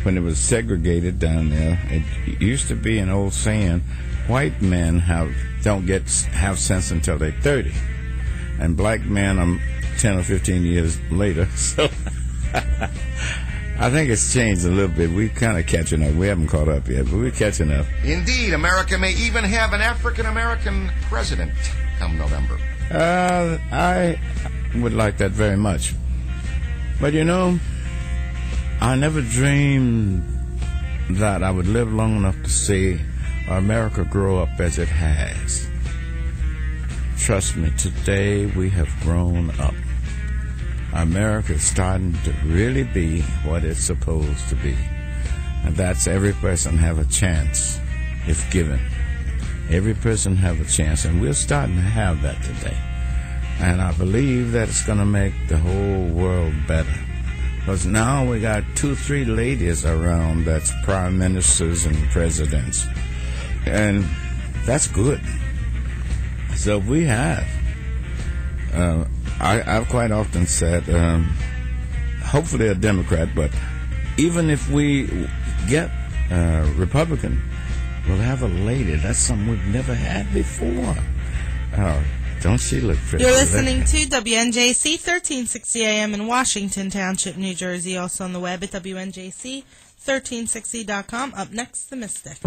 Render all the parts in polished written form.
when it was segregated down there, it used to be an old saying, white men don't have sense until they're 30. And black men are 10 or 15 years later. So I think it's changed a little bit. We're kind of catching up. We haven't caught up yet, but we're catching up. Indeed, America may even have an African-American president come November. I would like that very much. But you know, I never dreamed that I would live long enough to see America grow up as it has. Trust me, today we have grown up. America is starting to really be what it's supposed to be. And that's every person have a chance, if given. Every person have a chance, and we're starting to have that today. And I believe that it's going to make the whole world better. Because now we got 2-3 ladies around that's prime ministers and presidents. And that's good. So we have. I've quite often said, hopefully a Democrat, but even if we get Republican, we'll have a lady. That's something we've never had before. Don't she look pretty? You're listening to WNJC 1360 AM in Washington Township, New Jersey. Also on the web at WNJC1360.com. Up next, The Mystic.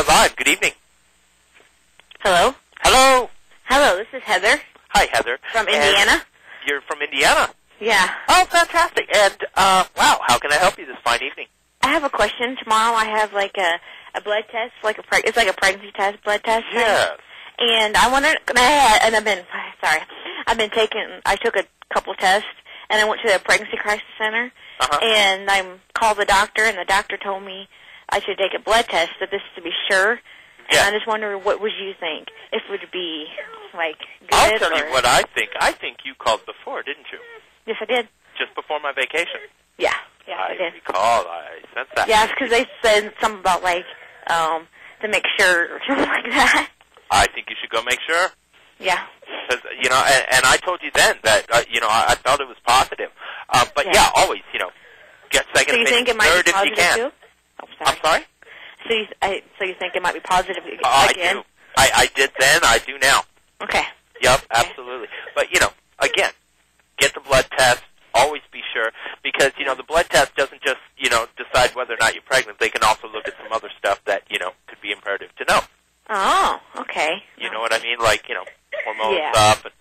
live. Good evening. Hello? Hello. Hello, this is Heather. Hi, Heather. From Indiana? And you're from Indiana? Yeah. Oh, fantastic. And, wow, how can I help you this fine evening? I have a question. Tomorrow I have like a blood test, it's like a pregnancy test, blood test. Yes. And I wondered, I took a couple tests, and I went to the pregnancy crisis center, and I called the doctor, and the doctor told me I should take a blood test, but this is to be sure. Yeah. And I just wonder, what would you think? If it would be, like, good? I'll tell you what I think. I think you called before, didn't you? Yes, I did. Just before my vacation. Yeah. Yeah, I did. Recall. I sensed that. Yeah, it's because they said something about, like, to make sure or something like that. I think you should go make sure. Yeah. Because, you know, and I told you then that, you know, I felt it was positive. But, yeah, always, you know, get second opinion. So you think it might be positive, too? Oh, sorry. I'm sorry? So you think it might be positive again? I do. I did then. I do now. Okay. Yep, absolutely. But, you know, again, get the blood test. Always be sure. Because, you know, the blood test doesn't just, you know, decide whether or not you're pregnant. They can also look at some other stuff that, you know, could be imperative to know. Oh, okay. You know what I mean? Like, you know, hormone stuff. And,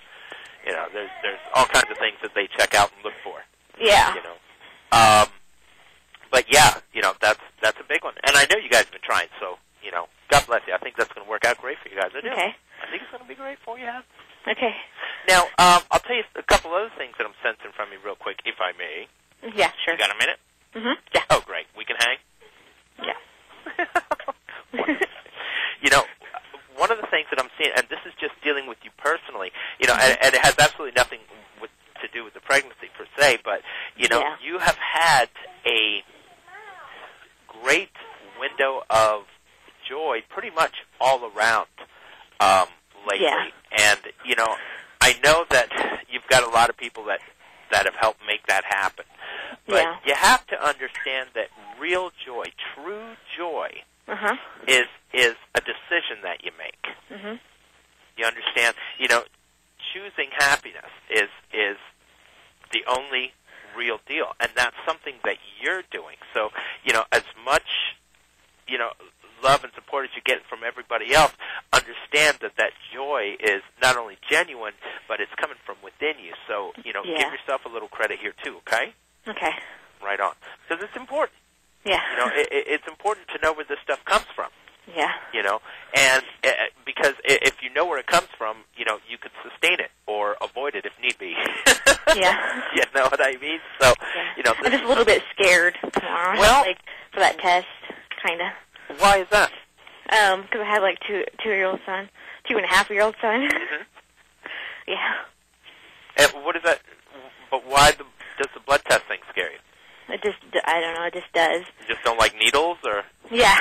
you know, there's all kinds of things that they check out and look for. Yeah. You know. But, yeah, you know, that's a big one. And I know you guys have been trying, so, you know, God bless you. I think that's going to work out great for you guys. I do. Okay. I think it's going to be great for you. Okay. Now, I'll tell you a couple other things that I'm sensing from you real quick, if I may. Yeah, sure. You got a minute? Mm-hmm. Yeah. Oh, great. We can hang? Yeah. You know, one of the things that I'm seeing, and this is just dealing with you personally, you know, and it has absolutely nothing to do with the pregnancy per se, but, you know, you have had a great window of joy pretty much all around lately. Yeah. And, you know, I know that you've got a lot of people that have helped make that happen. But you have to understand that real joy, true joy, is a decision that you make. Mm-hmm. You understand? You know, choosing happiness is the only real deal, and that's something that you're doing. So, you know, as much, you know, love and support as you get from everybody else, understand that joy is not only genuine, but it's coming from within you. So, you know, give yourself a little credit here too, okay? Okay. Right on. Because it's important. Yeah. You know, it's important to know where this stuff comes from. Yeah. You know, and because if you know where it comes from, you know, you could sustain it or avoid it if need be. Yeah. You know what I mean? So, you know. I'm just a little bit scared tomorrow. Well, like, for that test, kind of. Why is that? Because I have like 2-year-old son, 2.5-year-old son. Mm-hmm. Yeah. And what is that? But why does the blood test thing scare you? I don't know, it just does. You just don't like needles, or? Yeah.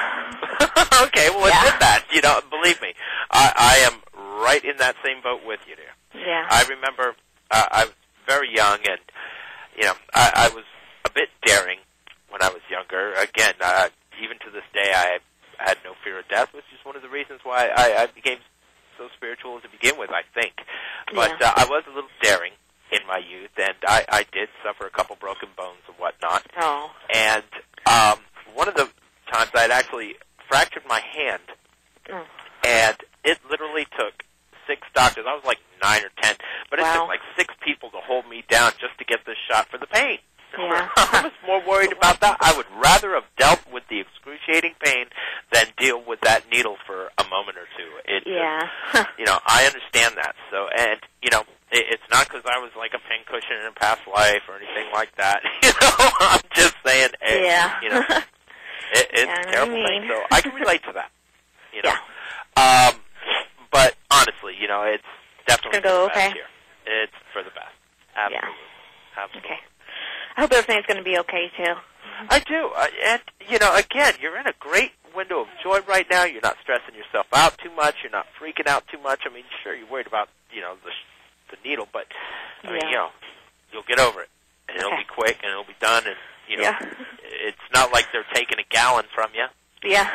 Okay, well, admit that. You know, believe me, I am right in that same boat with you, dear. Yeah. I remember I was very young, and, you know, I was a bit daring when I was younger. Again, even to this day, I had no fear of death, which is one of the reasons why I became so spiritual to begin with, I think. But I was a little daring in my youth, and I did suffer a couple broken bones and whatnot. Oh. And one of the times I had actually fractured my hand, and it literally took 6 doctors. I was like 9 or 10, but it took like 6 people to hold me down just to get this shot for the pain. Yeah. I was more worried about that. I would rather have dealt with the excruciating pain than deal with that needle for a moment or two. You know, I understand that. So, and, you know, it's not because I was like a pincushion in a past life or anything like that. You know, I'm just saying, you know, it's a terrible thing. So I can relate to that. You know, but honestly, you know, it's definitely for the best here. It's for the best. Absolutely. Absolutely. Okay. I hope everything's going to be okay, too. I do. And, you know, again, you're in a great window of joy right now. You're not stressing yourself out too much. You're not freaking out too much. I mean, sure, you're worried about, you know, the needle, but, I mean, you know, you'll get over it. And it'll be quick, and it'll be done, and, you know, it's not like they're taking a gallon from you. Yeah.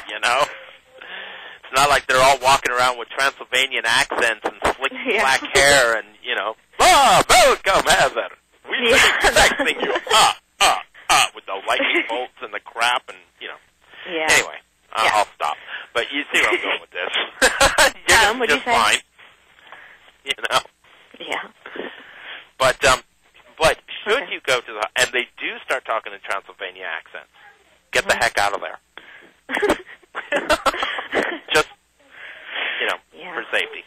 You know? It's not like they're all walking around with Transylvanian accents and slick black hair and, you know, welcome, Heather. We've been expecting you, with the lightning bolts and the crap and, you know. Yeah. Anyway, I'll stop. But you see where I'm going with this. You're just fine. You know? Yeah. But should you go to the, and they do start talking in Transylvania accents, get the heck out of there. Just, for safety.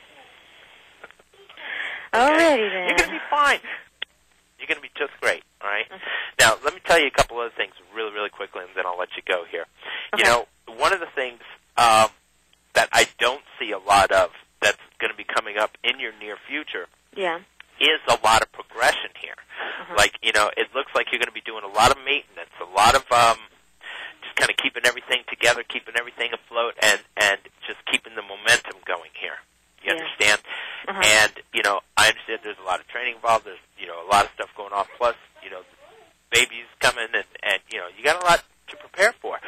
Okay? Alrighty then. You're going to be fine. You're going to be just great, all right? Okay. Now, let me tell you a couple other things really, really quickly, and then I'll let you go here. Okay. One of the things that I don't see a lot of that's going to be coming up in your near future is a lot of progression here. Like, it looks like you're going to be doing a lot of maintenance, a lot of just kind of keeping everything together, keeping everything afloat, and just keeping the momentum going here. You understand? And, I understand there's a lot of training involved. There's, a lot of stuff going on. Plus, babies coming, and you got a lot to prepare for.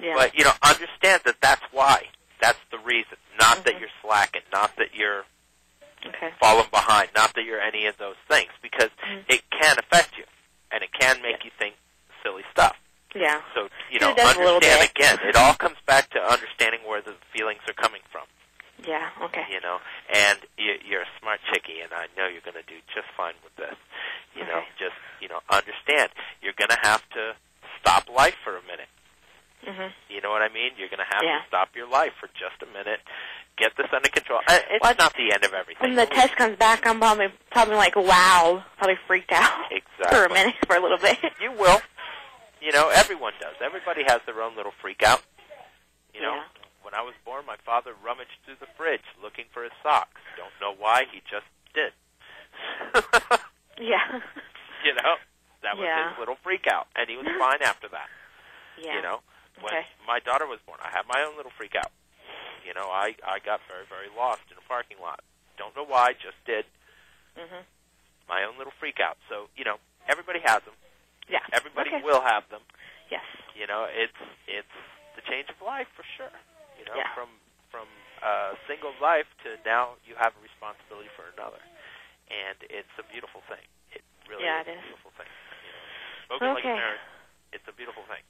Yeah. But, understand that that's why. That's the reason. Not that you're slacking, not that you're falling behind, not that you're any of those things, because it can affect you, and it can make you think silly stuff. Yeah. So, understand again. It all comes back to understanding where the feelings are coming from. Yeah, okay. And you're a smart chickie, and I know you're going to do just fine with this. Just, understand. You're going to have to stop life for a minute. You know what I mean? You're going to have to stop your life for just a minute. Get this under control. It's not the end of everything. When the test comes back, I'm probably like, wow, probably freaked out for a minute, for a little bit. You will. Everyone does. Everybody has their own little freak out. When I was born, my father rummaged through the fridge looking for his socks. Don't know why, he just did. That was his little freak out, and he was fine after that. When my daughter was born, I had my own little freak out. I got very, very lost in a parking lot. Don't know why, just did. My own little freak out. So, everybody has them. Yeah. Everybody will have them. Yes. It's the change of life for sure. From a single life to now you have a responsibility for another. And it's a beautiful thing. It really is a beautiful thing. Spoken like a parent, it's a beautiful thing.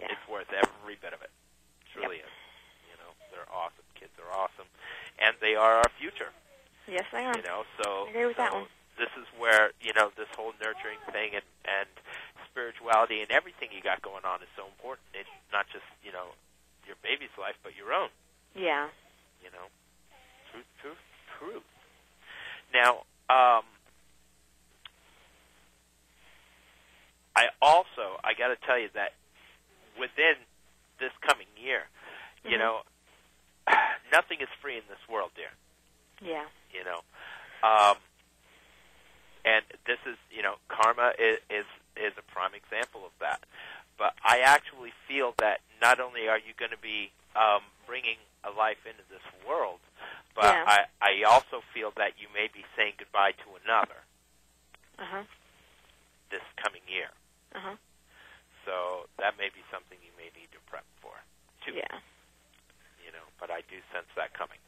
Yeah. It's worth every bit of it. It truly is. They're awesome. Kids are awesome. And they are our future. Yes, they are. So I agree with that one. This is where, this whole nurturing thing and spirituality and everything you got going on is so important. It's not just, your baby's life, but your own. Yeah. Truth. Now, I got to tell you that within this coming year, nothing is free in this world, dear. Yeah. And this is, karma is a prime example of that. But I actually feel that not only are you going to be bringing a life into this world, but I also feel that you may be saying goodbye to another this coming year. So that may be something you may need to prep for, too. Yeah. But I do sense that coming.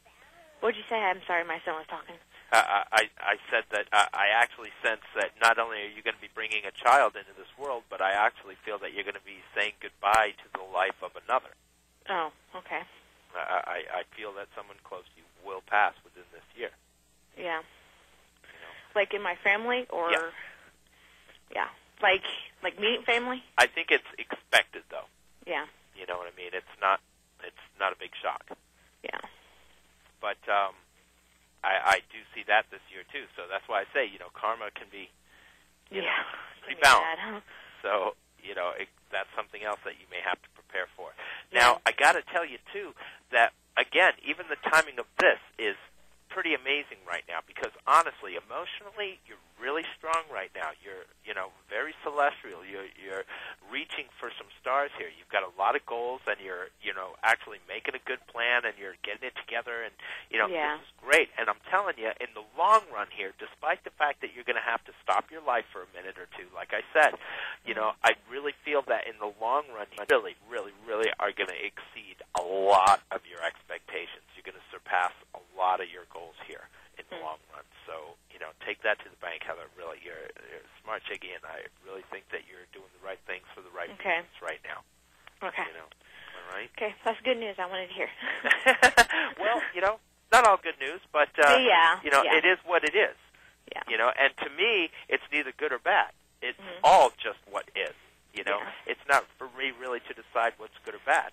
What did you say? I'm sorry, my son was talking. I said that I actually sense that not only are you going to be bringing a child into this world, but I actually feel that you're going to be saying goodbye to the life of another. Oh, okay. I feel that someone close to you will pass within this year. Yeah. Like in my family, or like immediate family. I think it's expected, though. Yeah. You know what I mean? It's not a big shock. Yeah. But I do see that this year too. So that's why I say, karma can be, pretty balanced. Bad, huh? So that's something else that you may have to prepare for. Now, I got to tell you too that again, even the timing of this is pretty amazing right now, because honestly, emotionally, you're really strong right now. You're, very celestial. You're reaching for some stars here. You've got a lot of goals, and you're, actually making a good plan, and you're getting it together, and, this is great. And I'm telling you, in the long run here, despite the fact that you're going to have to stop your life for a minute or two, like I said, I really feel that in the long run, you really, really, really are going to exceed a lot of your expectations. You're going to surpass a lot of your goals here in the long run. So, take that to the bank, Heather. Really, you're a smart chickie, and I really think that you're doing the right things for the right reasons right now. Okay. All right? Okay, that's good news I wanted to hear. Well, not all good news, but, it is what it is. Yeah. And to me, it's neither good or bad. It's all just what is. It's not for me really to decide what's good or bad.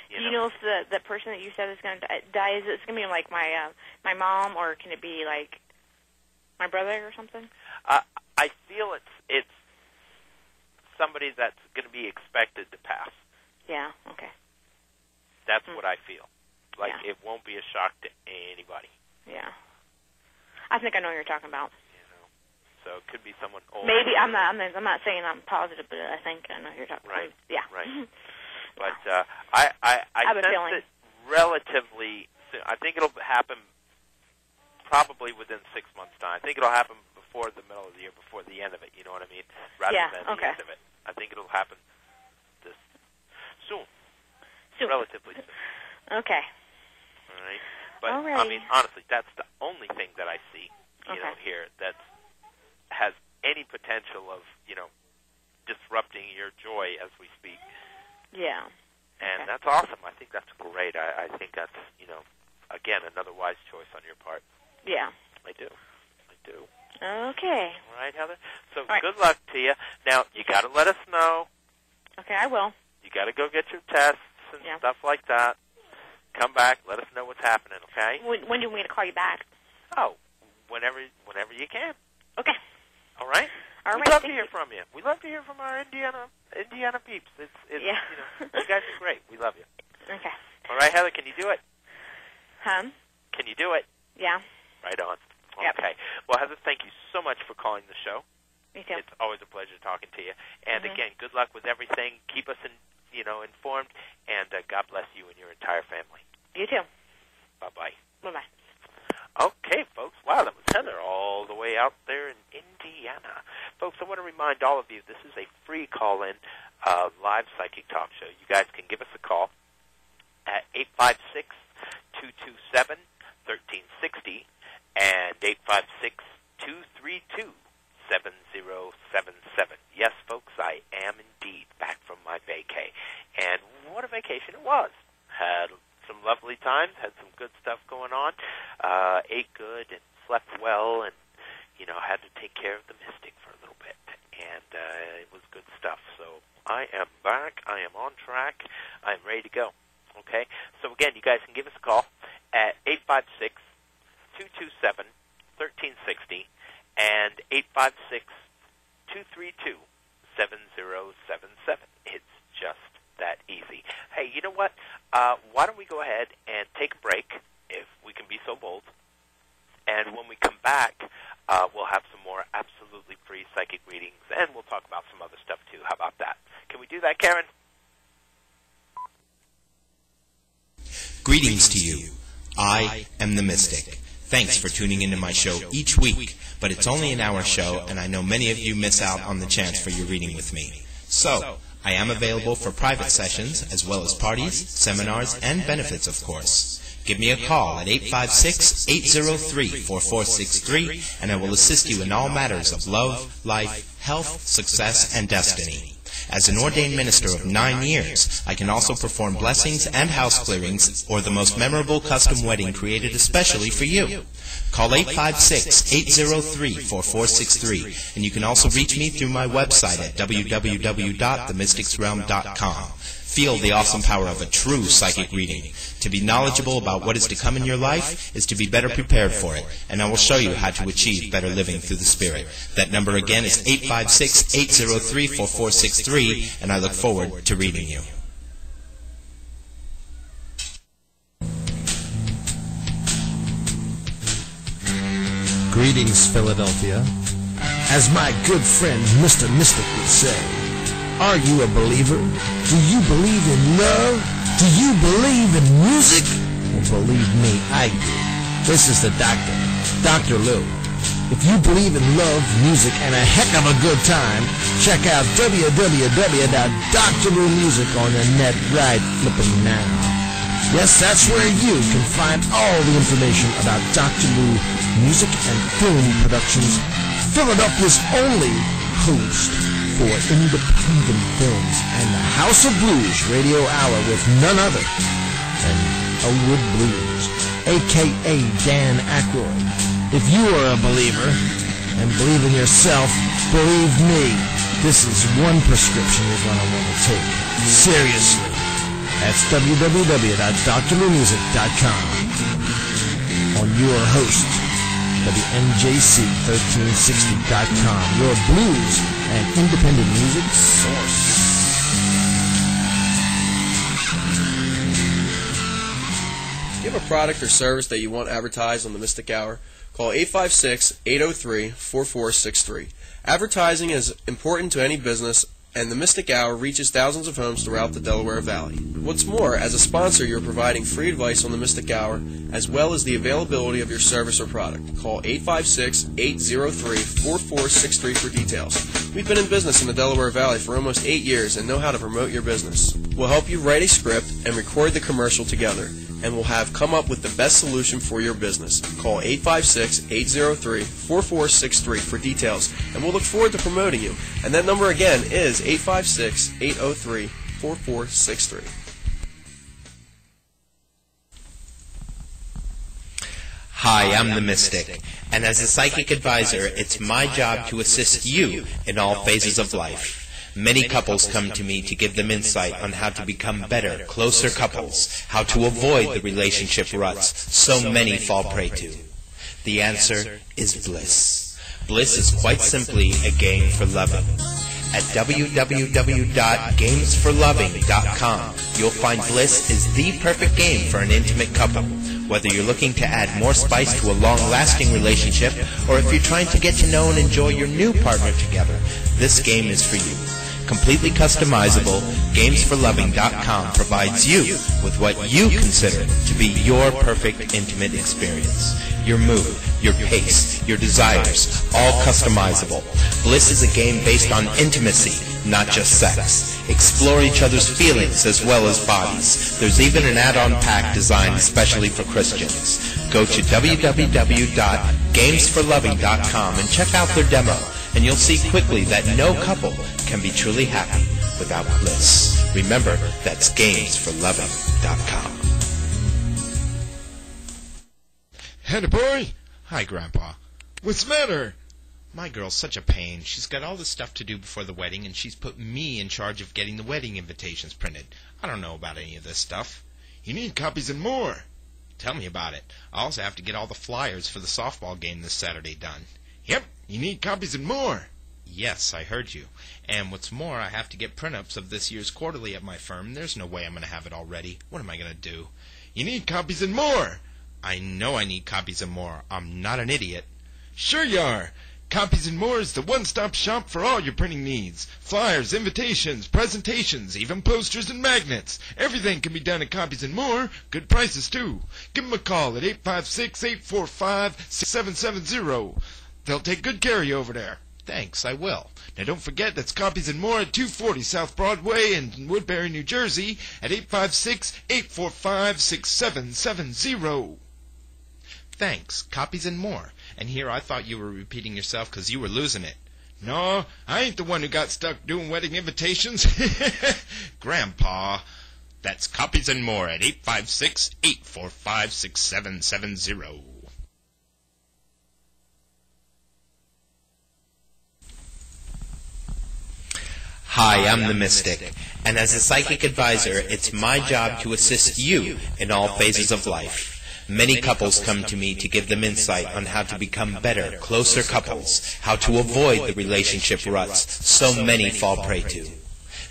Do you know if the person that you said is going to die, is it going to be like my mom, or can it be like my brother or something? I feel it's somebody that's going to be expected to pass. Yeah. Okay. That's what I feel. Like it won't be a shock to anybody. Yeah. I think I know what you're talking about. So it could be someone old. Maybe I'm not saying I'm positive, but I think I know who you're talking about. Right. Yeah. Right. But I have a sense feeling. it relatively soon. I think it'll happen probably within 6 months' time. I think it'll happen before the middle of the year, before the end of it. You know what I mean? Rather than the end of it. I think it'll happen this soon. Relatively soon. Okay. All right. But Alrighty. I mean, honestly, that's the only thing that I see, you know, here that has any potential of, disrupting your joy as we speak. Yeah. And that's awesome. I think that's great. I think that's, again, another wise choice on your part. Yeah. I do. Okay. All right, Heather? So good luck to you. Now, you got to let us know. Okay, I will. You got to go get your tests and stuff like that. Come back. Let us know what's happening, okay? When do you want me to call you back? Oh, whenever you can. Okay. All right? All right. We'd love to hear from you. We love to hear from our Indiana peeps. You guys are great. We love you. Okay. All right, Heather, can you do it? Huh? Can you do it? Yeah. Right on. Yep. Okay. Well, Heather, thank you so much for calling the show. Me too. It's always a pleasure talking to you. And again, good luck with everything. Keep us informed, and God bless you and your entire family. You too. Bye-bye. Bye-bye. Okay, folks. Wow, that was Heather all the way out there in Indiana. Folks, I want to remind all of you, this is a free call-in live psychic talk show. You guys can give us a call at 856-227-1360 and 856-232-7077. Yes, folks, I am indeed back from my vacay. And what a vacation it was. Had some lovely times, had some good stuff going on, ate good and slept well, and, had to take care of the mystic for a little bit. And it was good stuff. So I am back. I am on track. I'm ready to go. Okay? So, again, you guys can give us a call at 856-227-1360 and 856-232-7077. It's just that easy. Hey, you know what? Why don't we go ahead and take a break, if we can be so bold, and when we come back, we'll have some more absolutely free psychic readings, and we'll talk about some other stuff, too. How about that? Can we do that, Karen? Greetings to you. I am the Mystic. Thanks for tuning into my show each week, but it's only an hour show, and I know many of you miss out on the chance for your reading with me. So, I am available for private sessions, as well as parties, seminars, and benefits, of course. Give me a call at 856-803-4463, and I will assist you in all matters of love, life, health, success, and destiny. As an ordained minister of 9 years, I can also perform blessings and house clearings, or the most memorable custom wedding created especially for you. Call 856-803-4463, and you can also reach me through my website at www.themysticsrealm.com. Feel the awesome power of a true psychic reading. To be knowledgeable about what is to come in your life is to be better prepared for it, and I will show you how to achieve better living through the Spirit. That number again is 856-803-4463, and I look forward to reading you. Greetings, Philadelphia. As my good friend Mr. Mystic would say, are you a believer? Do you believe in love? Do you believe in music? Well, believe me, I do. This is the doctor, Dr. Lou. If you believe in love, music, and a heck of a good time, check out www.drloumusic on the net right flipping now. Yes, that's where you can find all the information about Dr. Lou Music and Film Productions, Philadelphia's only host for independent films and the House of Blues radio hour with none other than Elwood Blues, a.k.a. Dan Aykroyd. If you are a believer and believe in yourself, believe me, this is one prescription you're going to want to take. Seriously. That's www.drmusic.com. On your host, WNJC1360.com, your blues and independent music source. Do you have a product or service that you want advertised on the Mystic Hour? Call 856-803-4463. Advertising is important to any business, and the Mystic Hour reaches thousands of homes throughout the Delaware Valley. What's more, as a sponsor, you're providing free advice on the Mystic Hour, as well as the availability of your service or product. Call 856-803-4463 for details. We've been in business in the Delaware Valley for almost 8 years and know how to promote your business. We'll help you write a script and record the commercial together, and we'll have come up with the best solution for your business. Call 856-803-4463 for details, and we'll look forward to promoting you. And that number again is 856-803-4463. Hi, I'm the Mystic, and as a psychic advisor, it's my job to assist you in all phases of life. Many couples come to me to give them insight on how to become better, closer couples, how to avoid the relationship ruts so many fall prey to. The answer is bliss. Bliss is quite simply a game for loving. At www.gamesforloving.com, you'll find bliss is the perfect game for an intimate couple. Whether you're looking to add more spice to a long-lasting relationship, or if you're trying to get to know and enjoy your new partner together, this game is for you. Completely customizable, GamesForLoving.com provides you with what you consider to be your perfect intimate experience. Your mood, your pace, your desires, all customizable. Bliss is a game based on intimacy, not just sex. Explore each other's feelings as well as bodies. There's even an add-on pack designed especially for Christians. Go to www.gamesforloving.com and check out their demo, and you'll see quickly that no couple can be truly happy without bliss. Remember, that's gamesforloving.com. Hannah boy! Hi, Grandpa. What's the matter? My girl's such a pain. She's got all this stuff to do before the wedding, and she's put me in charge of getting the wedding invitations printed. I don't know about any of this stuff. You need copies and more. Tell me about it. I also have to get all the flyers for the softball game this Saturday done. Yep, you need copies and more. Yes, I heard you. And what's more, I have to get print-ups of this year's quarterly at my firm. There's no way I'm going to have it all ready. What am I going to do? You need copies and more. I know I need copies and more. I'm not an idiot. Sure you are. Copies and More is the one-stop shop for all your printing needs. Flyers, invitations, presentations, even posters and magnets. Everything can be done at Copies and More. Good prices, too. Give them a call at 856-845-6770. They'll take good care of you over there. Thanks, I will. Now don't forget that's Copies and More at 240 South Broadway in Woodbury, New Jersey at 856-845-6770. Thanks, Copies and More. And here I thought you were repeating yourself because you were losing it. No, I ain't the one who got stuck doing wedding invitations. Grandpa, that's Copies and More at 856-845-6770. Hi, I'm the Mystic, and as a psychic advisor, it's my job to assist you in all phases of life. Many couples come to me to give them insight on how to become better, closer couples, how to avoid the relationship ruts so many fall prey to.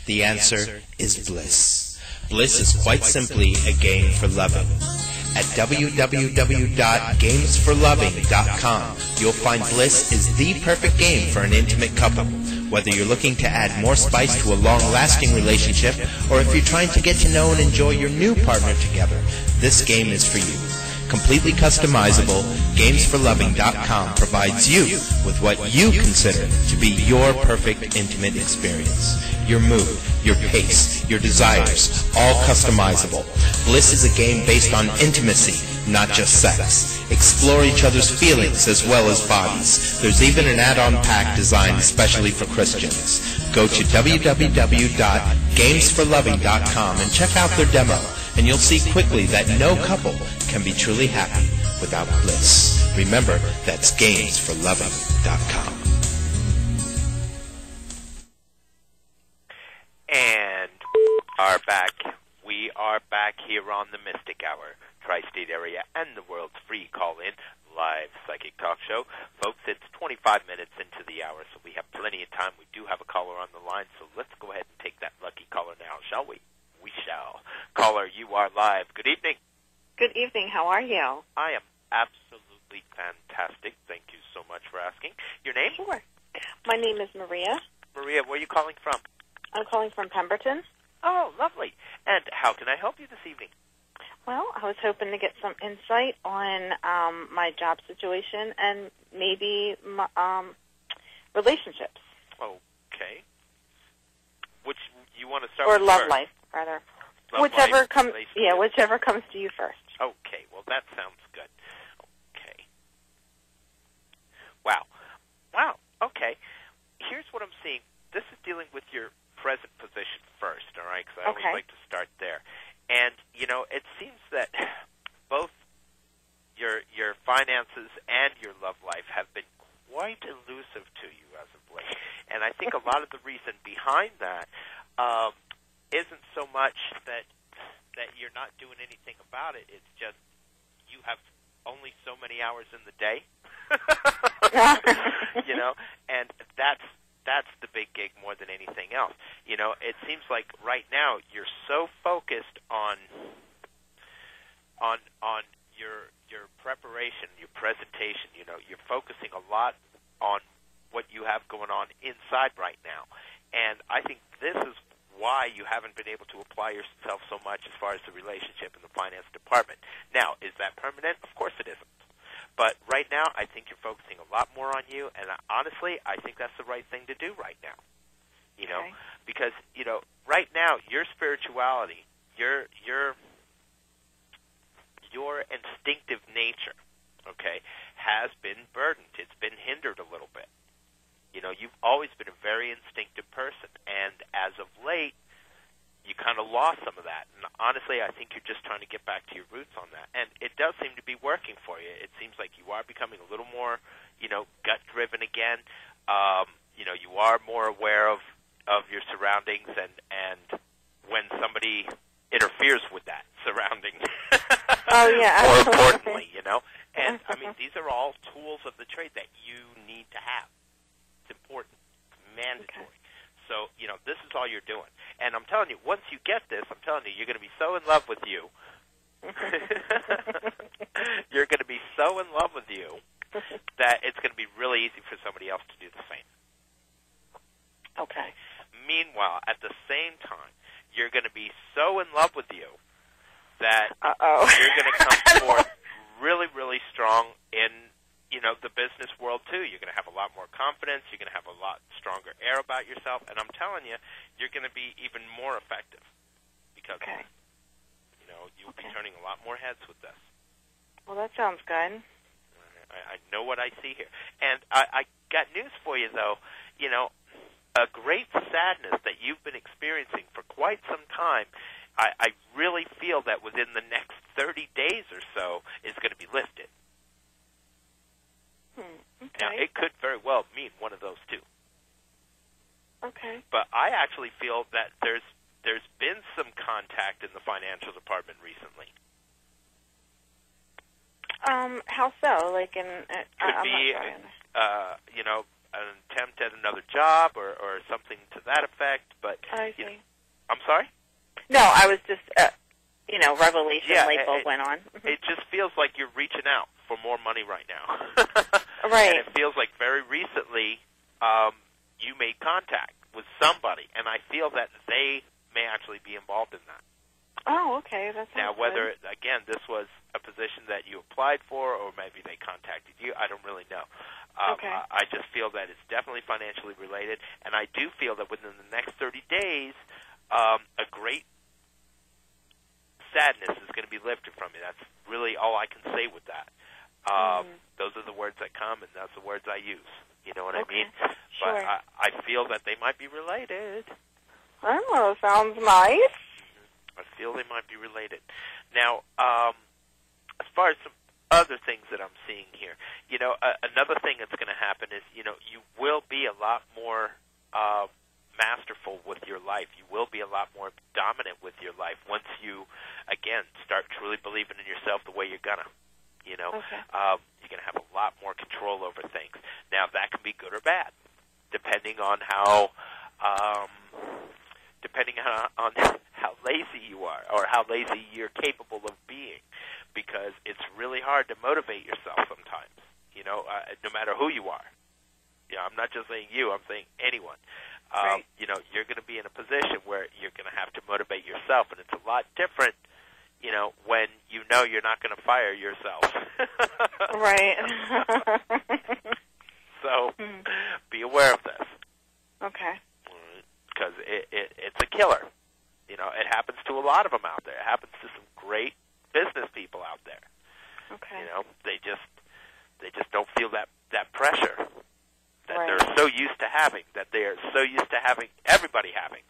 The answer is bliss. Bliss is quite simply a game for loving. At www.gamesforloving.com, you'll find bliss is the perfect game for an intimate couple. Whether you're looking to add more spice to a long-lasting relationship, or if you're trying to get to know and enjoy your new partner together, this game is for you. Completely customizable, GamesForLoving.com provides you with what you consider to be your perfect intimate experience. Your mood, your pace, your desires, all customizable. Bliss is a game based on intimacy, not just sex. Explore each other's feelings as well as bodies. There's even an add-on pack designed especially for Christians. Go to www.gamesforloving.com and check out their demo, and you'll see quickly that no couple can be truly happy without bliss. Remember, that's gamesforloving.com. And we are back here on the Mystic Hour, Tri-State Area, and the world's free call-in live psychic talk show. Folks, it's 25 minutes into the hour, so we have plenty of time. We do have a caller on the line, so let's go ahead and take that lucky caller now, shall we? We shall. Caller, you are live. Good evening. Good evening. How are you? I am absolutely fantastic. Thank you so much for asking. Your name? Sure. My name is Maria. Maria, where are you calling from? I'm calling from Pemberton. Oh, lovely. And how can I help you this evening? Well, I was hoping to get some insight on my job situation and maybe relationships. Okay. Which you want to start or with? Or love life, rather. Whichever comes to you first. Okay. Well, that sounds good. Okay. Wow. Okay. Here's what I'm seeing. This is dealing with your present position first, all right? Because I always like to start there. And, it seems that both your finances and your love life have been quite elusive to you as of late. And I think a lot of the reason behind that isn't so much that you're not doing anything about it. It's just you have only so many hours in the day, and that's the big gig more than anything else. It seems like right now you're so focused on your preparation, your presentation. You're focusing a lot on what you have going on inside right now, and I think this is why you haven't been able to apply yourself so much as far as the relationship in the finance department. Now, is that permanent? Of course it isn't. But right now, I think you're focusing a lot more on you, and honestly, I think that's the right thing to do right now. Because right now, your spirituality, your instinctive nature, has been burdened. It's been hindered a little bit. You've always been a very instinctive person, and as of late, you kind of lost some of that. And honestly, I think you're just trying to get back to your roots on that. And it does seem to be working for you. It seems like you are becoming a little more, gut-driven again. You are more aware of your surroundings and when somebody interferes with that surrounding. Oh, yeah. More importantly, And, these are all tools of the trade that you need to have. It's important. It's mandatory. Okay. So, this is all you're doing. And I'm telling you, once you get this, you're going to be so in love with you. You're going to be so in love with you that it's going to be really easy for somebody else to do the same. Okay. Meanwhile, at the same time, you're going to be so in love with you that you're going to come forth really, really strong in the business world, too. You're going to have a lot more confidence. You're going to have a lot stronger air about yourself. And I'm telling you, you're going to be even more effective because, you'll be turning a lot more heads with this. Well, that sounds good. I know what I see here. And I got news for you, though. A great sadness that you've been experiencing for quite some time, I really feel that within the next 30 days or so is going to be lifted. Okay. Now, it could very well mean one of those two. Okay. But I actually feel that there's been some contact in the financial department recently. How so? Like could be, an attempt at another job or something to that effect. But I see. I'm sorry? No, I was just, revelation light bulb went on. It just feels like you're reaching out for more money right now. Right. And it feels like very recently you made contact with somebody, and I feel that they may actually be involved in that. Oh, okay. That's now, whether, again, this was a position that you applied for or maybe they contacted you, I don't really know. Okay. I just feel that it's definitely financially related, and I do feel that within the next 30 days, a great sadness is going to be lifted from you. That's really all I can say with that. Those are the words that come, and that's the words I use. You know what I mean? Sure. But I feel that they might be related. Oh, sounds nice. I feel they might be related. Now, as far as some other things that I'm seeing here, another thing that's going to happen is, you will be a lot more masterful with your life. You will be a lot more dominant with your life once you, again, start truly believing in yourself the way you're going to. Okay. You're going to have a lot more control over things. Now, that can be good or bad, depending on how lazy you are or how lazy you're capable of being, because it's really hard to motivate yourself sometimes, no matter who you are. I'm not just saying you, I'm saying anyone. Right. You're going to be in a position where you're going to have to motivate yourself, and it's a lot different, when you're not going to fire yourself. Right. So, be aware of this. Okay. Because it's a killer. It happens to a lot of them out there. It happens to some great business people out there. Okay. They just don't feel that pressure that Right. they're so used to having, that they're so used to having everybody having,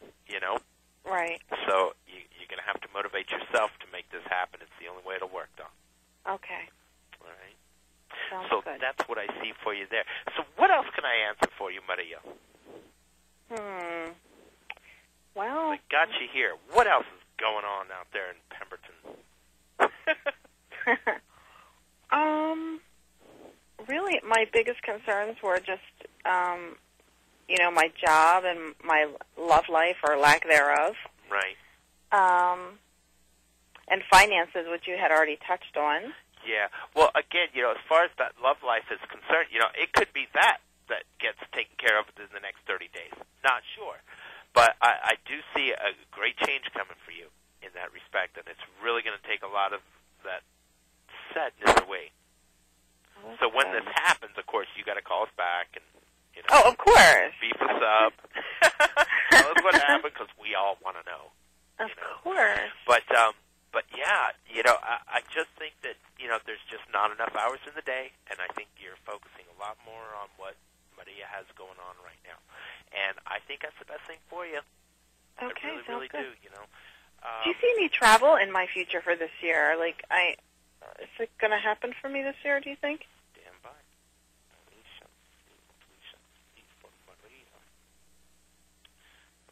Right. So you're going to have to motivate yourself to make this happen. It's the only way it'll work, Don. Okay. All right. Sounds So good. that's what I see for you there. So what else can I answer for you, Maria? Well, I got you here. What else is going on out there in Pemberton? Really, my biggest concerns were just, my job and my love life or lack thereof. Right. And finances, which you had already touched on. Yeah. Well, again, as far as that love life is concerned, it could be that gets taken care of within the next 30 days. Not sure. But I do see a great change coming for you in that respect, and it's really going to take a lot of that sadness away. Oh, so when this happens, of course, you got to call us back and, of course. beef us up. Tell us what happened, because we all want to know. Of course. But yeah, I just think that, there's just not enough hours in the day, and I think you're focusing a lot more on what Maria has going on right now. And I think that's the best thing for you. Okay, I really good. do, Do you see any travel in my future for this year? Is it going to happen for me this year, do you think? Stand by. We shall see for Maria.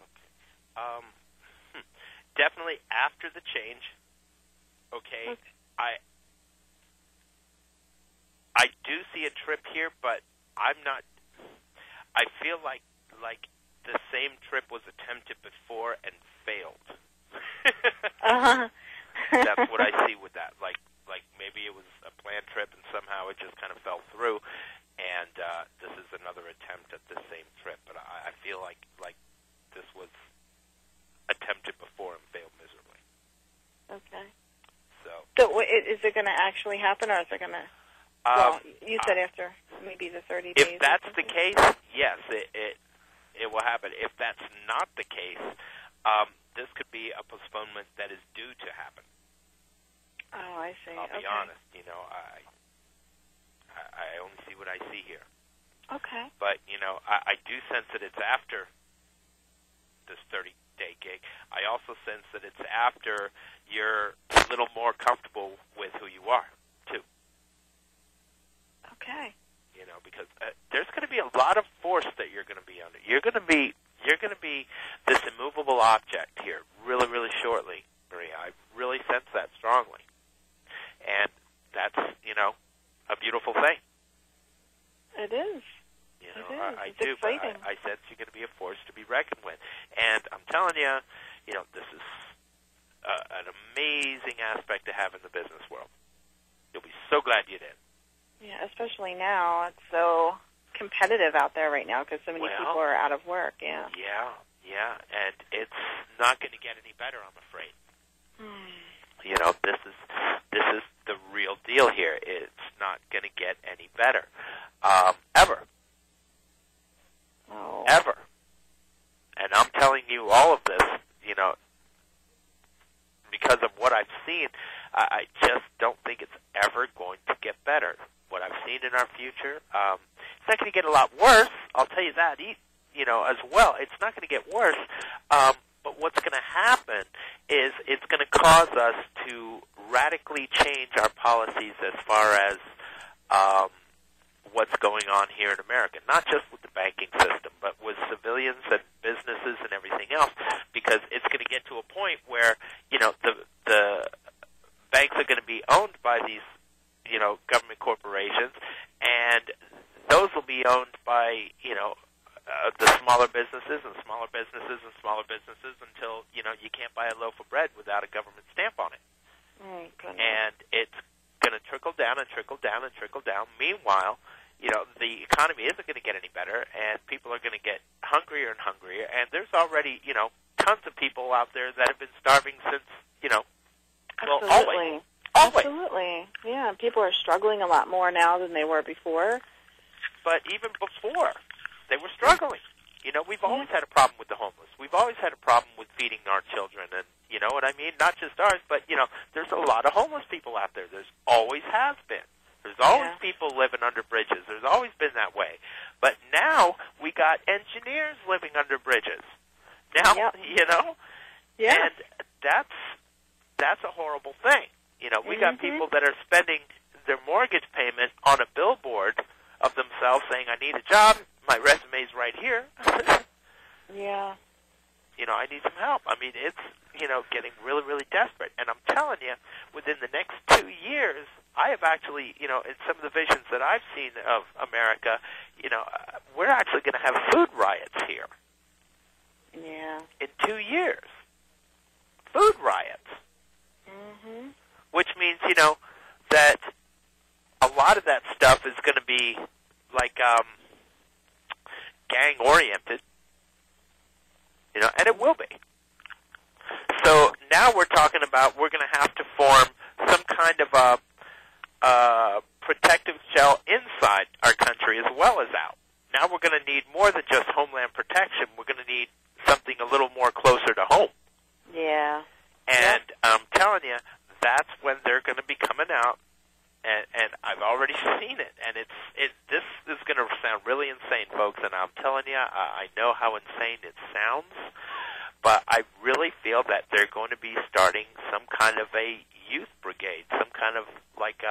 Okay. Definitely after the change, okay. I do see a trip here, but I feel like the same trip was attempted before and failed. That's what I see with that. Like maybe it was a planned trip and somehow it just kind of fell through, and this is another attempt at the same trip. But I feel like this was attempted before and failed miserably. Okay. So is it going to actually happen, or is it going to... Well, you said after maybe the 30 days. If that's the case, yes, it will happen. If that's not the case, this could be a postponement that is due to happen. Oh, I see. I'll be honest. I only see what I see here. Okay. But, I do sense that it's after this 30-day gig. I also sense that it's after you're a little more comfortable with who you are, too. Okay. Because there's going to be a lot of force that you're going to be under. You're going to be this immovable object here really, really shortly, Maria. I really sense that strongly. And that's, a beautiful thing. It is. I It's do, exciting. but I sense you're going to be a force to be reckoned with. And I'm telling you, this is an amazing aspect to have in the business world. You'll be so glad you did. Yeah, especially now. It's so competitive out there right now because so many people are out of work. Yeah. Yeah, and it's not going to get any better, I'm afraid. This is the real deal here. It's not going to get any better, ever. Oh. Ever. And I'm telling you all of this, because of what I've seen. I just don't think it's ever going to get better. What I've seen in our future, not going to get a lot worse. I'll tell you that, as well. It's not going to get worse. But what's going to happen is it's going to cause us to radically change our policies as far as what's going on here in America, not just with the banking system, but with civilians and businesses and everything else, because it's going to get to a point where, the banks are going to be owned by these, government corporations, and those will be owned by, the smaller businesses and smaller businesses and smaller businesses until, you can't buy a loaf of bread without a government stamp on it. And it's going to trickle down and trickle down and trickle down. Meanwhile, the economy isn't going to get any better, and people are going to get hungrier and hungrier. And there's already, tons of people out there that have been starving since, Absolutely. Always. Absolutely. Yeah, people are struggling a lot more now than they were before. But even before, they were struggling. We've always had a problem with the homeless. We've always had a problem with feeding our children, and you know what I mean? Not just ours, but, there's a lot of homeless people out there. There's always has been. There's always people living under bridges. There's always been that way. But now we got engineers living under bridges. Now, Yeah. And that's a horrible thing. We got people that are spending their mortgage payment on a billboard of themselves saying, I need a job, my resume's right here. Yeah. I need some help. I mean, it's, getting really, really desperate. And I'm telling you, within the next 2 years, I have actually, in some of the visions that I've seen of America, we're actually going to have food riots here. Yeah. In 2 years. Food riots. Mm-hmm. Which means, that a lot of that stuff is going to be like gang-oriented, and it will be. So now we're talking about we're going to have to form some kind of a protective shell inside our country as well as out. Now we're going to need more than just homeland protection. We're going to need something a little more closer to home. Yeah. And I'm telling you, that's when they're going to be coming out, and I've already seen it. And this is going to sound really insane, folks, and I'm telling you, I know how insane it sounds, but I really feel that they're going to be starting some kind of a youth brigade, some kind of like,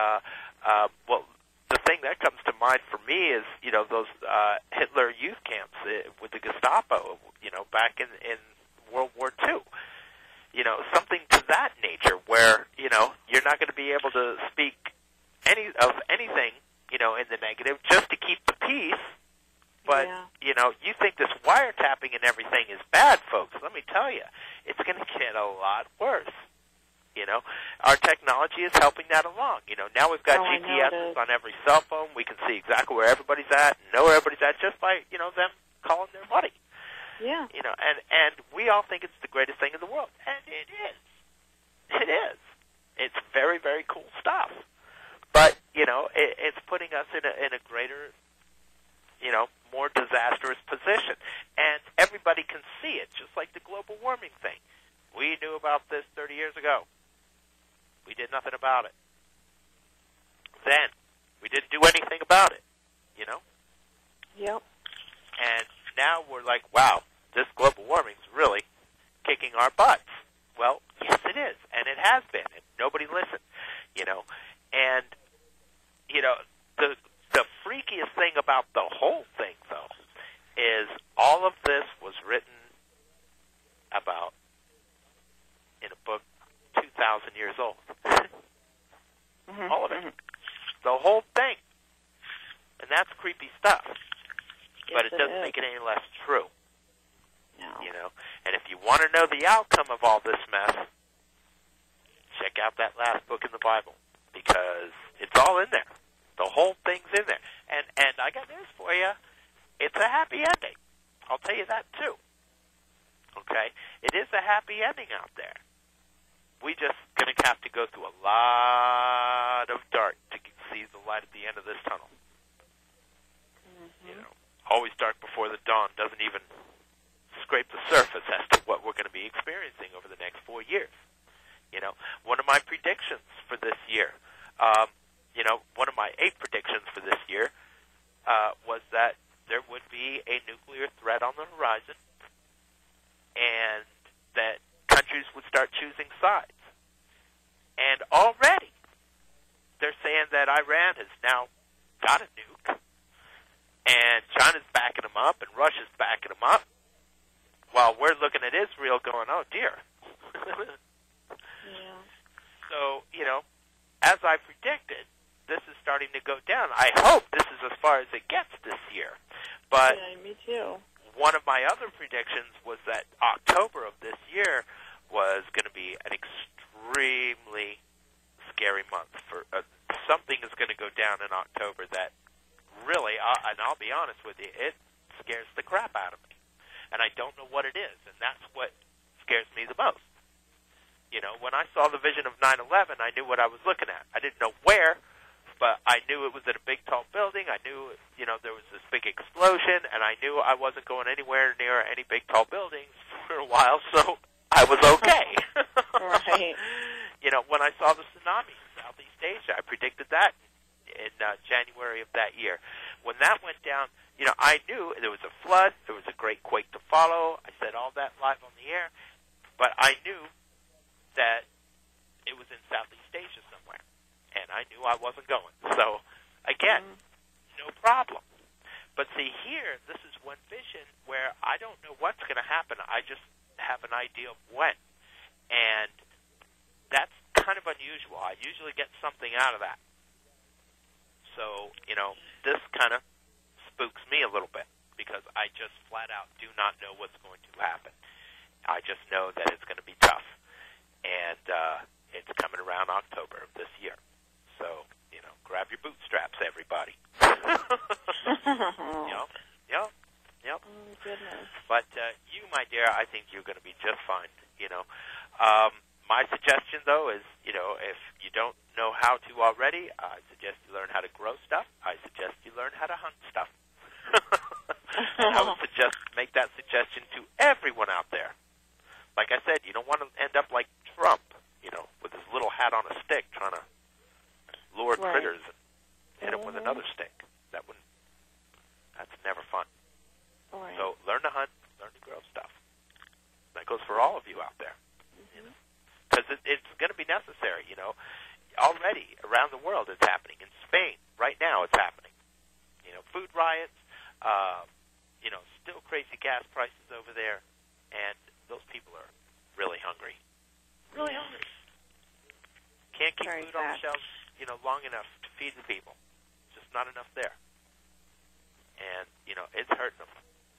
the thing that comes to mind for me is, those Hitler youth camps with the Gestapo, back in World War II. Something to that nature where, you're not going to be able to speak anything, in the negative just to keep the peace. But, you think this wiretapping and everything is bad, folks. Let me tell you, it's going to get a lot worse. Our technology is helping that along. Now we've got GPS on every cell phone. We can see exactly where everybody's at, know where everybody's at just by, them calling their buddy. Yeah. And we all think it's the greatest thing in the world. And it is. It is. It's very, very cool stuff. But, it's putting us in a greater, more disastrous position. And everybody can see it, just like the global warming thing. We knew about this 30 years ago. We did nothing about it. Then, we didn't do anything about it, Yep. And now we're like, wow, this global warming's really kicking our butts. Well, yes, it is, and it has been, and nobody listened, And, the freakiest thing about the whole thing, though, is all of this was written about in a book 2,000 years old. All of it. The whole thing. And that's creepy stuff. But it doesn't make it any less true. No. And if you want to know the outcome of all this mess, check out that last book in the Bible, because it's all in there. The whole thing's in there. And I got news for you. It's a happy ending. I'll tell you that, too. Okay? It is a happy ending out there. We just going to have to go through a lot of dark to see the light at the end of this tunnel. Mm-hmm. Always dark before the dawn doesn't even scrape the surface as to what we're going to be experiencing over the next 4 years. One of my predictions for this year, one of my 8 predictions for this year was sides. And already they're saying that Iran has now got a nuke, and China's backing them up, and Russia's backing them up, while we're looking at Israel going, oh, dear. Yeah. So, as I predicted, this is starting to go down. I hope this is as far as it gets this year. But me too. one of my other predictions was that October of this year was going to be an extremely scary month. For something is going to go down in October that really, and I'll be honest with you, it scares the crap out of me. And I don't know what it is, and that's what scares me the most. When I saw the vision of 9/11, I knew what I was looking at. I didn't know where, but I knew it was in a big, tall building. I knew, there was this big explosion, and I knew I wasn't going anywhere near any big, tall buildings for a while, so I was okay. Right. When I saw the tsunami in Southeast Asia, I predicted that in January of that year. When that went down, I knew there was a flood, there was a great quake to follow. I said all that live on the air, but I knew that it was in Southeast Asia somewhere, and I knew I wasn't going. So, again, no problem. But see, here, this is one vision where I don't know what's going to happen. I just have an idea of when, and that's kind of unusual. I usually get something out of that. So, this kind of spooks me a little bit because I just flat out do not know what's going to happen. I just know that it's going to be tough. And it's coming around October of this year. So, grab your bootstraps, everybody. Yep. Oh, goodness. But you, my dear, I think you're going to be just fine, My suggestion, though, is, if you don't know how to already, I suggest you learn how to grow stuff. I suggest you learn how to hunt stuff. And I would make that suggestion to everyone out there. Like I said, you don't want to end up like Trump, with his little hat on a stick trying to lure critters and hit them with another stick. That's never fun. Right. So learn to hunt, learn to grow stuff. That goes for all of you out there. Because it's going to be necessary, Already around the world it's happening. In Spain, right now it's happening. Food riots, still crazy gas prices over there, and those people are really hungry. Really hungry. Can't keep food on the shelves, long enough to feed the people. Just not enough there. And, it's hurting them.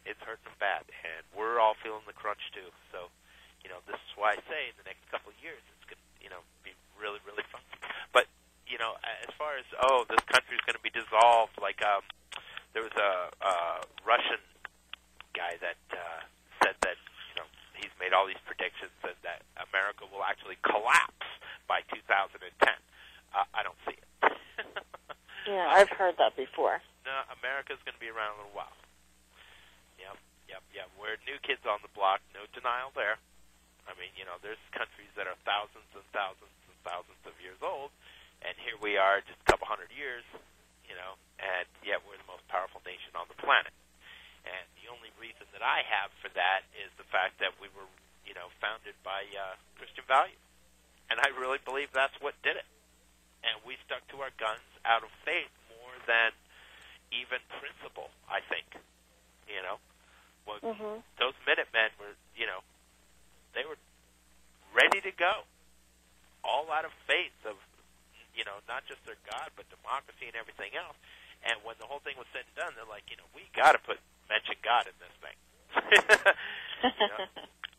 It's hurting them bad. And we're all feeling the crunch, too. So, this is why I say in the next couple of years it's going to, be really, really fun. But, as far as, this country's going to be dissolved, like there was a Russian guy that said that, he's made all these predictions and that America will actually collapse by 2010. I don't see it. Yeah, I've heard that before. No, America's going to be around a little while. Yep. We're new kids on the block. No denial there. I mean, there's countries that are thousands and thousands and thousands of years old, and here we are just a couple hundred years, and yet we're the most powerful nation on the planet. And the only reason that I have for that is the fact that we were, founded by Christian values. And I really believe that's what did it. And we stuck to our guns out of faith more than even principle, I think. Those Minutemen were, they were ready to go. All out of faith of, not just their God, but democracy and everything else. And when the whole thing was said and done, they're like, we got to mention God in this thing.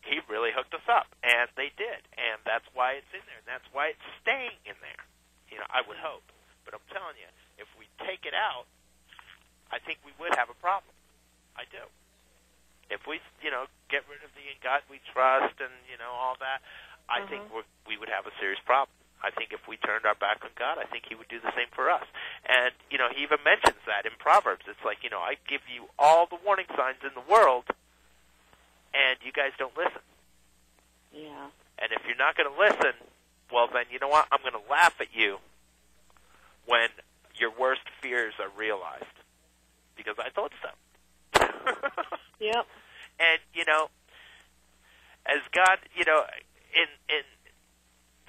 He really hooked us up, and they did, and that's why it's in there, and that's why it's staying in there. I would hope, but I'm telling you, if we take it out, I think we would have a problem. I do. If we, get rid of the "In God We Trust" and all that, I think we would have a serious problem. I think if we turned our back on God, I think He would do the same for us. And, He even mentions that in Proverbs. It's like, I give you all the warning signs in the world, and you guys don't listen. Yeah. And if you're not going to listen, well, then, you know what? I'm going to laugh at you when your worst fears are realized. Because I told you so. Yep. And, as God, in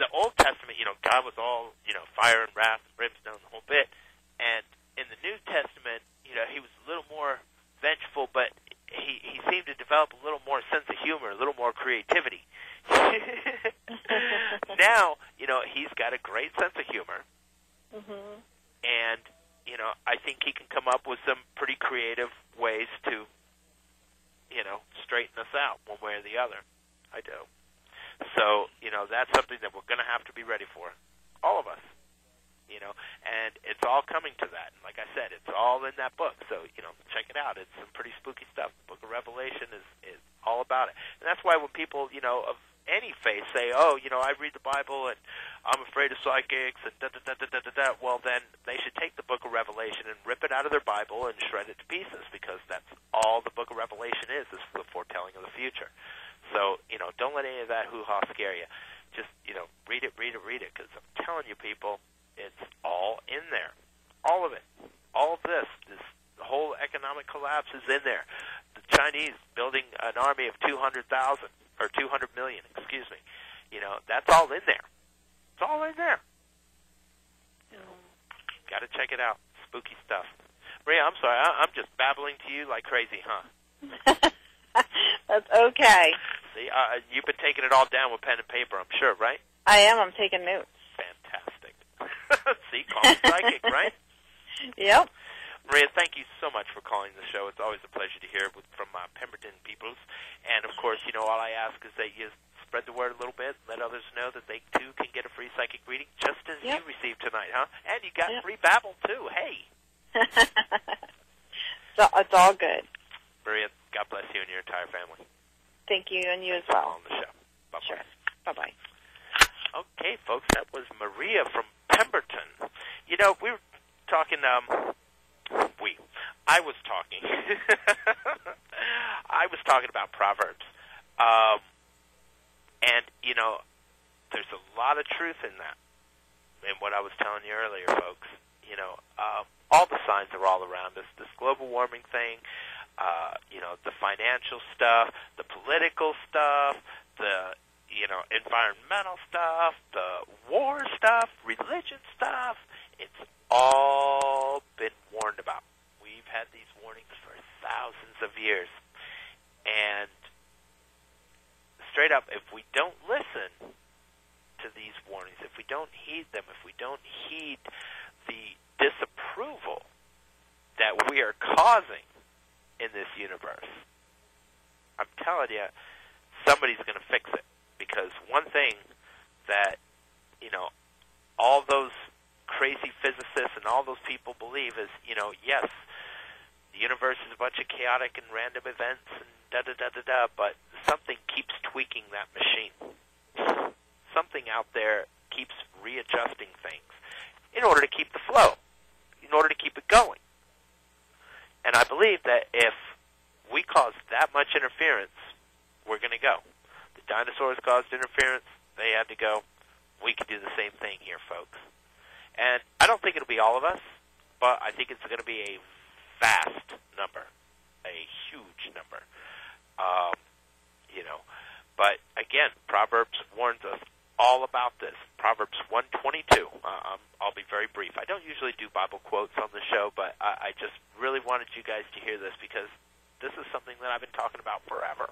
the Old Testament, God was all, fire and wrath and brimstone, the whole bit. And in the New Testament, he was a little more vengeful, but he seemed to develop a little more sense of humor, a little more creativity. Now, he's got a great sense of humor. Mm-hmm. And, I think he can come up with some pretty creative ways to, straighten us out one way or the other. I do. So, that's something that we're going to have to be ready for. All of us. And it's all coming to that. And like I said, it's all in that book. So, check it out. It's some pretty spooky stuff. The book of Revelation is all about it. And that's why when people, of any faith say, I read the Bible and I'm afraid of psychics and da-da-da-da-da-da, well, then they should take the book of Revelation and rip it out of their Bible and shred it to pieces, because that's all the book of Revelation is the foretelling of the future. So, don't let any of that hoo-ha scare you. Just, read it, because I'm telling you, people, it's all in there. All of it. All of this whole economic collapse is in there. The Chinese building an army of 200,000, or 200 million, excuse me. That's all in there. It's all in there. Got to check it out. Spooky stuff. Maria, I'm sorry. I'm just babbling to you like crazy, huh? That's okay. See, you've been taking it all down with pen and paper, I'm sure, right? I am. I'm taking notes. Fantastic. See, call me psychic, right? Yep. Maria, thank you so much for calling the show. It's always a pleasure to hear from Pemberton peoples. And, of course, all I ask is that you spread the word a little bit, let others know that they, too, can get a free psychic reading, just as you received tonight, huh? And you got free babble, too. Hey. So it's all good. Maria, God bless you and your entire family. Thank you, and you as well. On the show. Bye-bye. Sure. Bye-bye. Okay, folks, that was Maria from Pemberton. We were talking, I was talking. I was talking about Proverbs. And, there's a lot of truth in that, in what I was telling you earlier, folks. All the signs are all around us. This global warming thing, the financial stuff, the political stuff, the, environmental stuff, the war stuff, religion stuff. It's all been warned about. We've had these warnings for thousands of years. And straight up, if we don't listen to these warnings, if we don't heed them, if we don't heed the disapproval that we are causing in this universe, I'm telling you, somebody's going to fix it. Because one thing that, all those crazy physicists and all those people believe is, yes, the universe is a bunch of chaotic and random events and da-da-da-da-da, but something keeps tweaking that machine. Something out there keeps readjusting things in order to keep the flow, in order to keep it going. And I believe that if we cause that much interference, we're going to go. The dinosaurs caused interference. They had to go. We can do the same thing here, folks. And I don't think it'll be all of us, but I think it's going to be a vast number, a huge number. But again, Proverbs warns us all about this. Proverbs 1:22. I'll be very brief. I don't usually do Bible quotes on the show, but I just really wanted you guys to hear this because this is something that I've been talking about forever.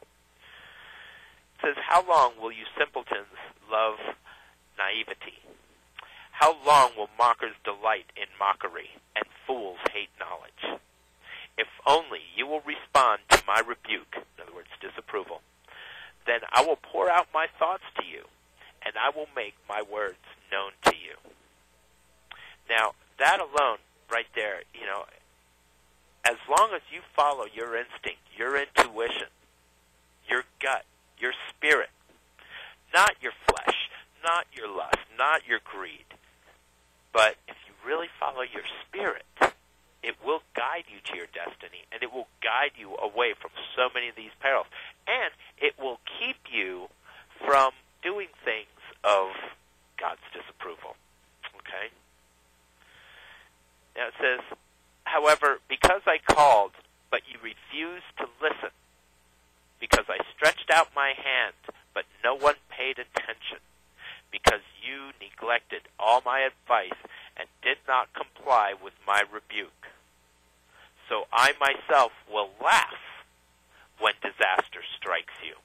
It says, "How long will you simpletons love naivety? How long will mockers delight in mockery and fools hate knowledge? If only you will respond to my rebuke," in other words, disapproval, "then I will pour out my thoughts to you, and I will make my words known to you." Now, that alone, right there, as long as you follow your instinct, your intuition, your gut, your spirit, not your flesh, not your lust, not your greed, but if you really follow your spirit, it will guide you to your destiny, and it will guide you away from so many of these perils, and it will keep you from doing things of God's disapproval. Okay? Now it says, "However, because I called, but you refused to listen, because I stretched out my hand, but no one paid attention, because neglected all my advice and did not comply with my rebuke. So I myself will laugh when disaster strikes you.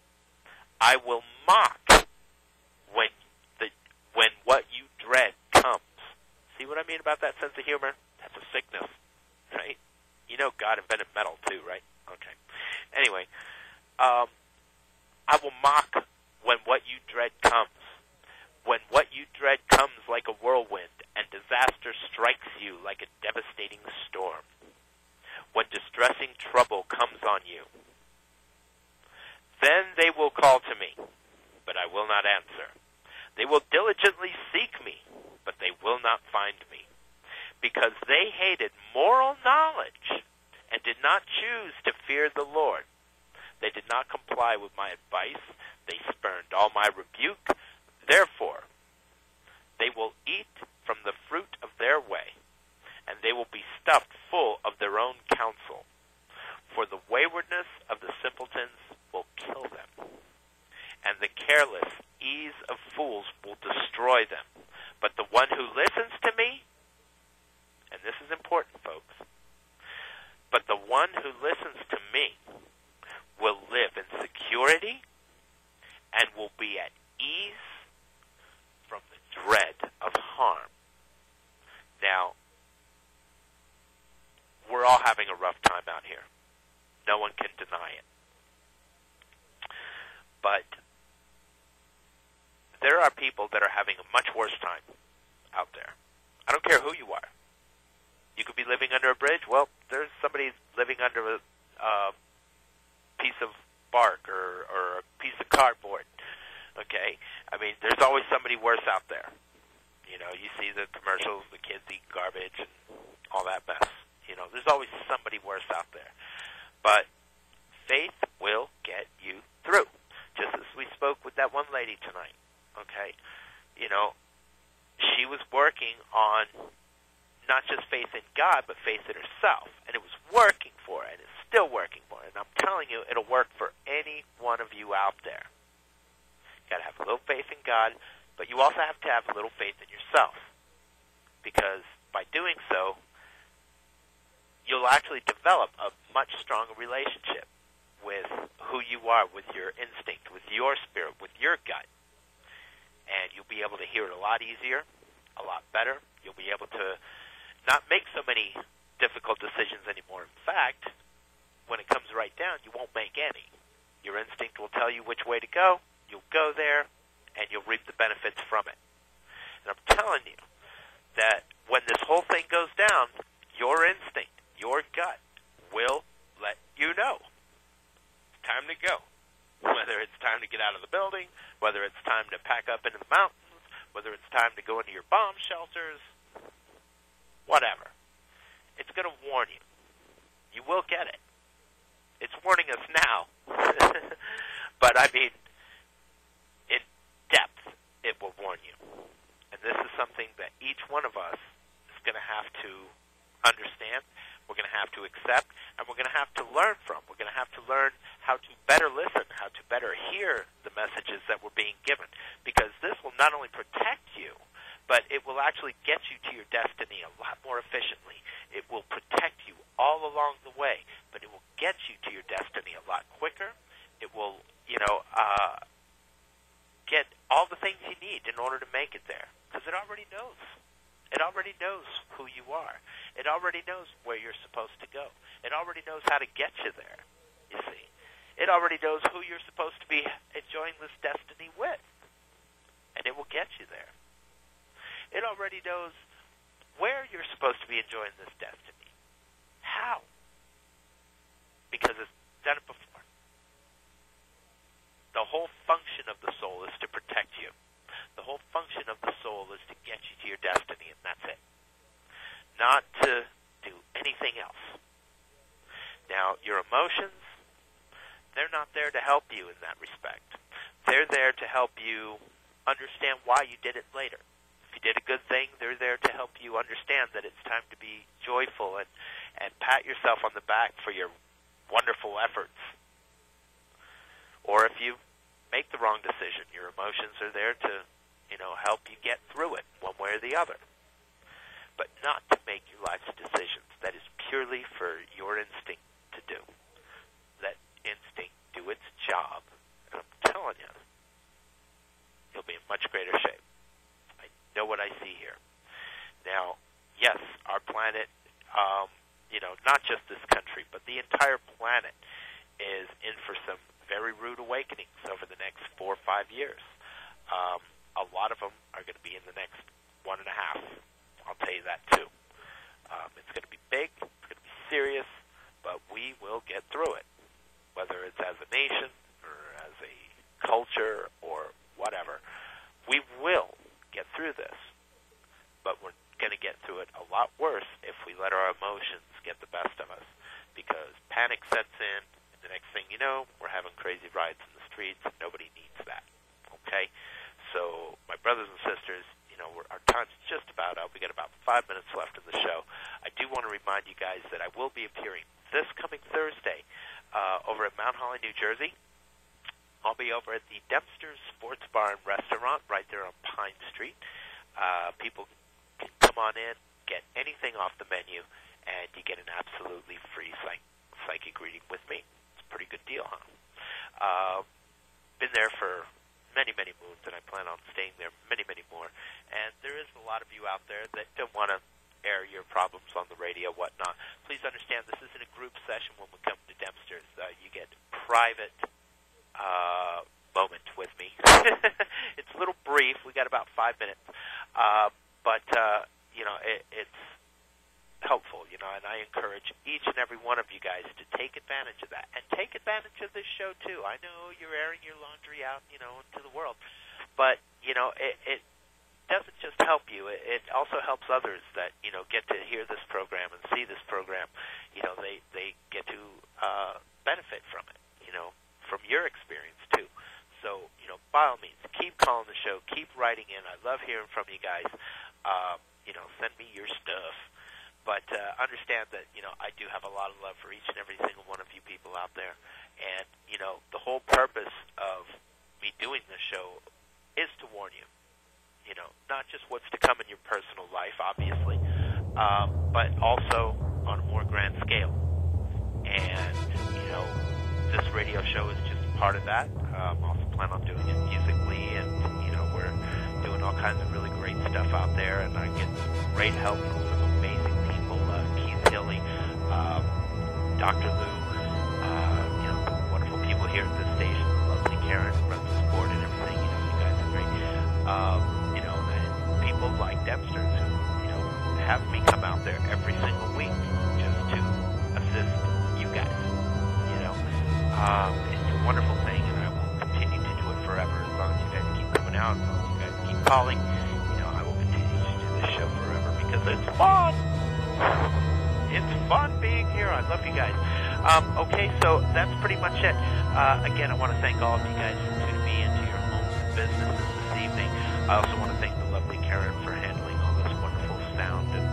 I will mock when what you dread comes. See what I mean about that sense of humor? That's a sickness, right? You know God invented metal too, right? Okay. Anyway, I will mock when what you dread comes. When what you dread comes like a whirlwind and disaster strikes you like a devastating storm. When distressing trouble comes on you. Then they will call to me, but I will not answer. They will diligently seek me, but they will not find me, because they hated moral knowledge and did not choose to fear the Lord. They did not comply with my advice. They spurned all my rebuke. Therefore, they will eat from the fruit of their way, and they will be stuffed full of their own counsel. For the waywardness of the simpletons will kill them, and the careless ease of fools will destroy them. But the one who listens to me, and this is important, folks, but the one who listens to me will live in security and will be at ease from the dread of harm. Now, we're all having a rough time out here. No one can deny it. But there are people that are having a much worse time out there. I don't care who you are. You could be living under a bridge. Well, there's somebody living under a piece of bark or a piece of cardboard. Okay? I mean, there's always somebody worse out there. You know, you see the commercials, the kids eat garbage and all that mess. You know, there's always somebody worse out there. But faith will get you through. Just as we spoke with that one lady tonight. Okay? You know, she was working on not just faith in God, but faith in herself. And it was working for her, and it's still working for her. And I'm telling you, it'll work for any one of you out there. You got to have a little faith in God, but you also have to have a little faith in yourself. Because by doing so, you'll actually develop a much stronger relationship with who you are, with your instinct, with your spirit, with your gut. And you'll be able to hear it a lot easier, a lot better. You'll be able to not make so many difficult decisions anymore. In fact, when it comes right down, you won't make any. Your instinct will tell you which way to go. You'll go there, and you'll reap the benefits from it. And I'm telling you that when this whole thing goes down, your instinct, your gut, will let you know. It's time to go. Whether it's time to get out of the building, whether it's time to pack up into the mountains, whether it's time to go into your bomb shelters, whatever. It's going to warn you. You will get it. It's warning us now. But, I mean, in depth, it will warn you. And this is something that each one of us is going to have to understand, we're going to have to accept, and we're going to have to learn from. We're going to have to learn how to better listen, how to better hear the messages that we're being given. Because this will not only protect you, but it will actually get you to your destiny a lot more efficiently. It will protect you all along the way, but it will get you to your destiny a lot quicker. It will, get all the things you need in order to make it there, because it already knows. It already knows who you are. It already knows where you're supposed to go. It already knows how to get you there, you see. It already knows who you're supposed to be enjoying this destiny with, and it will get you there. It already knows where you're supposed to be enjoying this destiny. How? Because it's done it before. The whole function of the soul is to protect you. The whole function of the soul is to get you to your destiny, and that's it. Not to do anything else. Now, your emotions, they're not there to help you in that respect. They're there to help you understand why you did it later. If you did a good thing, they're there to help you understand that it's time to be joyful and pat yourself on the back for your wonderful efforts. Or if you make the wrong decision, your emotions are there to help you get through it one way or the other. But not to make your life's decisions. That is purely for your instinct to do. Let instinct do its job. And I'm telling you, you'll be in much greater shape. I know what I see here. Now, yes, our planet, not just this country, but the entire planet is in for some very rude awakenings over the next 4 or 5 years. A lot of them are going to be in the next 1.5. I'll tell you that, too. It's going to be big, it's going to be serious, but we will get through it, whether it's as a nation or as a culture or whatever. We will get through this, but we're going to get through it a lot worse if we let our emotions get the best of us, because panic sets in, and the next thing you know, we're having crazy riots in the streets. Nobody needs that, okay? So, my brothers and sisters, our time's just about up. We got about 5 minutes left in the show. I do want to remind you guys that I will be appearing this coming Thursday over at Mount Holly, New Jersey. I'll be over at the Dempster's Sports Bar and Restaurant right there on Pine Street. People can come on in, get anything off the menu, and you get an absolutely free psychic reading with me. It's a pretty good deal, huh? Been there for many, many moons, and I plan on staying there many, many more. And there is a lot of you out there that don't want to air your problems on the radio, whatnot. Please understand this isn't a group session when we come to Dempster's. You get private moment with me. It's a little brief. We got about 5 minutes. But it's helpful, and I encourage each and every one of you guys to take advantage of that. And take advantage of this show, too. I know you're airing your laundry out, into the world. But, it doesn't just help you. It also helps others that, get to hear this program and see this program. They get to benefit from it, from your experience, too. So, by all means, keep calling the show. Keep writing in. I love hearing from you guys. Send me your stuff. But understand that, I do have a lot of love for each and every single one of you people out there. And, the whole purpose of me doing this show is to warn you, not just what's to come in your personal life, obviously, but also on a more grand scale. And, this radio show is just part of that. Also plan on doing it musically, and, we're doing all kinds of really great stuff out there, and I get some great help from some amazing people, Keith Hilly, Dr. Lou, wonderful people here at this station, lovely Karen, runs the sport and everything, you guys are great. And people like Dempster's who, have me come out there every single week just to assist you guys, It's a wonderful thing, and I will continue to do it forever as long as you guys keep coming out, as long as you guys keep calling. I will continue to do this show forever because it's fun. It's fun being here. I love you guys. Okay, so that's pretty much it. Again, I want to thank all of you guys for tuning me into your homes and businesses this evening. I also want to thank the lovely Karen for handling all this wonderful sound and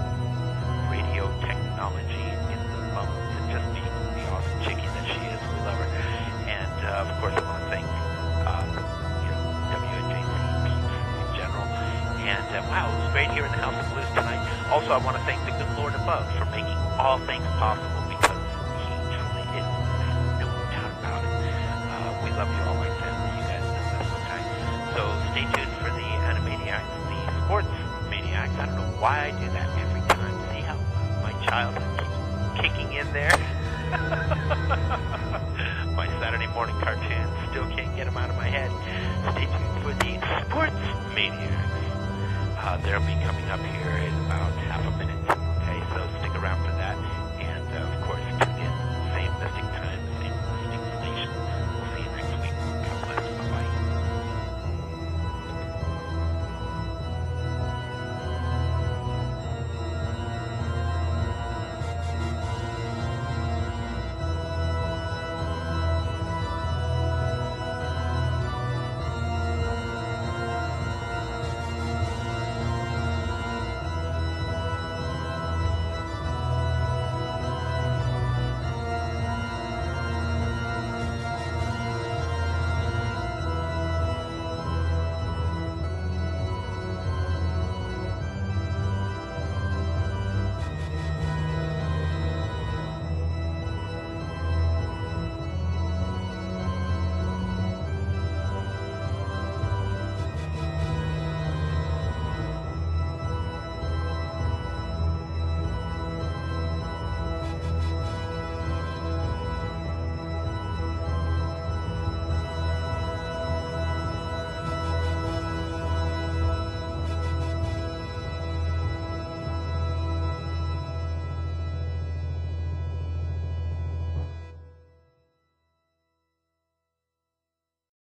radio technology in the moment and just being the awesome chickie that she is. We love her. And, of course, I want to thank WNJC peeps in general. And, wow, it was great here in the House of Blues tonight. Also, I want to thank the good Lord above for making all things possible, because He truly is. No doubt about it. We love you all like family. You guys know this, okay? So stay tuned for the Animaniacs, the Sports Maniacs. I don't know why I do that every time. See how my childhood keeps kicking in there? My Saturday morning cartoons, still can't get them out of my head. Stay tuned for the Sports Maniacs. They'll be coming up here in about half a minute.